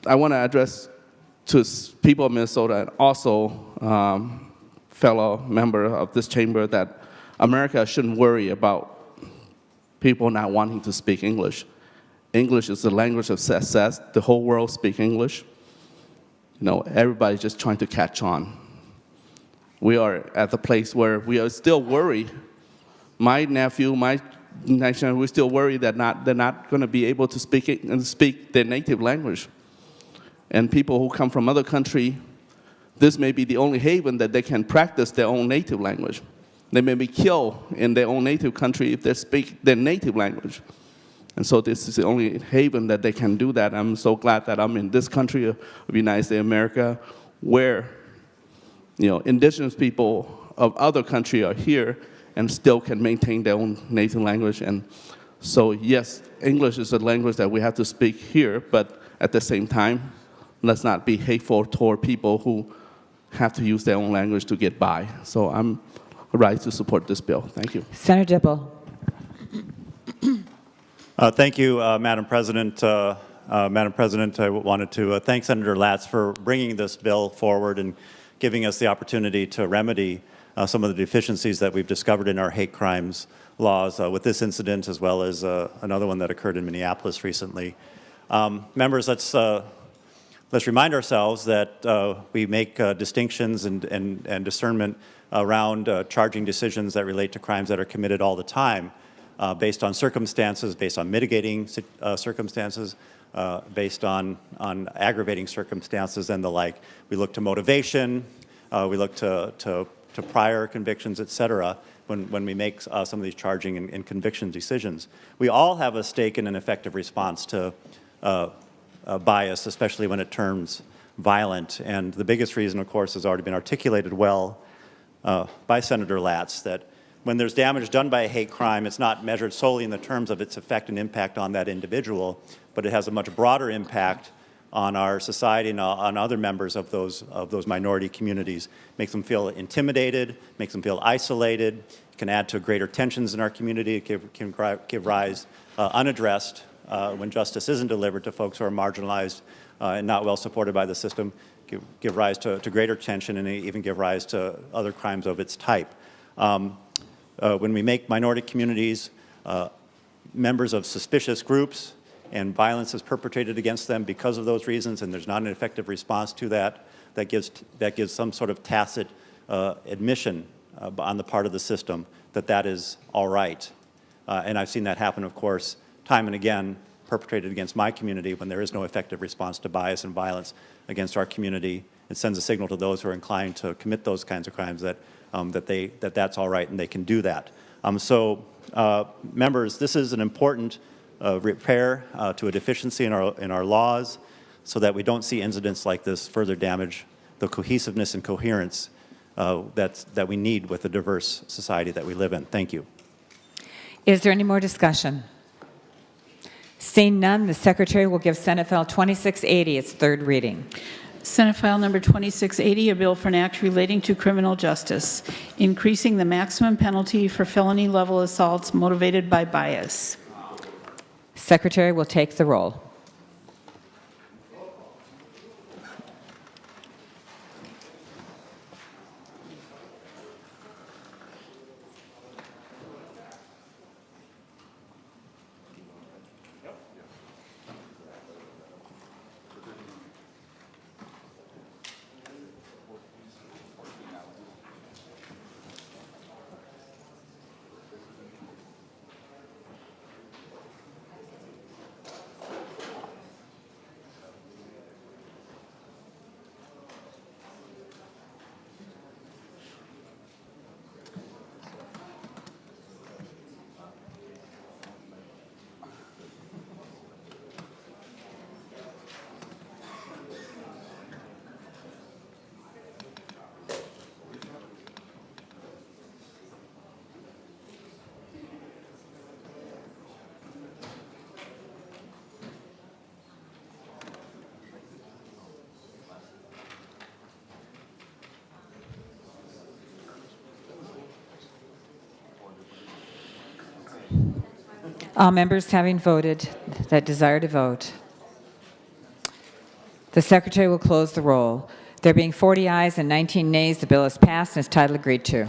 I want to address to people of Minnesota and also fellow member of this chamber that America shouldn't worry about people not wanting to speak English. English is the language of success. The whole world speaks English. Everybody's just trying to catch on. We are at the place where we are still worried. My nephew, my next generation, we're still worried that they're not going to be able to speak their native language. And people who come from other countries, this may be the only haven that they can practice their own native language. They may be killed in their own native country if they speak their native language. And so this is the only haven that they can do that. I'm so glad that I'm in this country of the United States of America where indigenous people of other countries are here and still can maintain their own native language. And so, yes, English is a language that we have to speak here, but at the same time, let's not be hateful toward people who have to use their own language to get by. So I'm right to support this bill. Thank you. Senator Dibble. Thank you, Madam President. Madam President, I wanted to thank Senator Latz for bringing this bill forward and giving us the opportunity to remedy some of the deficiencies that we've discovered in our hate crimes laws with this incident, as well as another one that occurred in Minneapolis recently. Members, let's remind ourselves that we make distinctions and discernment around charging decisions that relate to crimes that are committed all the time, based on circumstances, based on mitigating circumstances, based on aggravating circumstances and the like. We look to motivation, we look to prior convictions, et cetera, when we make some of these charging and conviction decisions. We all have a stake in an effective response to bias, especially when it turns violent. And the biggest reason, of course, has already been articulated well by Senator Latz, that when there's damage done by a hate crime, it's not measured solely in the terms of its effect and impact on that individual, but it has a much broader impact on our society and on other members of those minority communities. Makes them feel intimidated, makes them feel isolated, can add to greater tensions in our community, it can give rise unaddressed when justice isn't delivered to folks who are marginalized and not well supported by the system, give rise to greater tension and even give rise to other crimes of its type. When we make minority communities members of suspicious groups and violence is perpetrated against them because of those reasons, and there's not an effective response to that, that gives some sort of tacit admission on the part of the system that is all right. And I've seen that happen, of course, time and again, perpetrated against my community when there is no effective response to bias and violence against our community. It sends a signal to those who are inclined to commit those kinds of crimes that's all right and they can do that. Members, this is an important repair to a deficiency in our laws so that we don't see incidents like this further damage the cohesiveness and coherence that we need with the diverse society that we live in. Thank you. Is there any more discussion? Seeing none, the Secretary will give Senate File 2680 its third reading. Senate File Number 2680, a bill for an act relating to criminal justice, increasing the maximum penalty for felony-level assaults motivated by bias. Secretary will take the roll. All members having voted that desire to vote. The Secretary will close the roll. There being 40 ayes and 19 nays, the bill is passed and is title agreed to.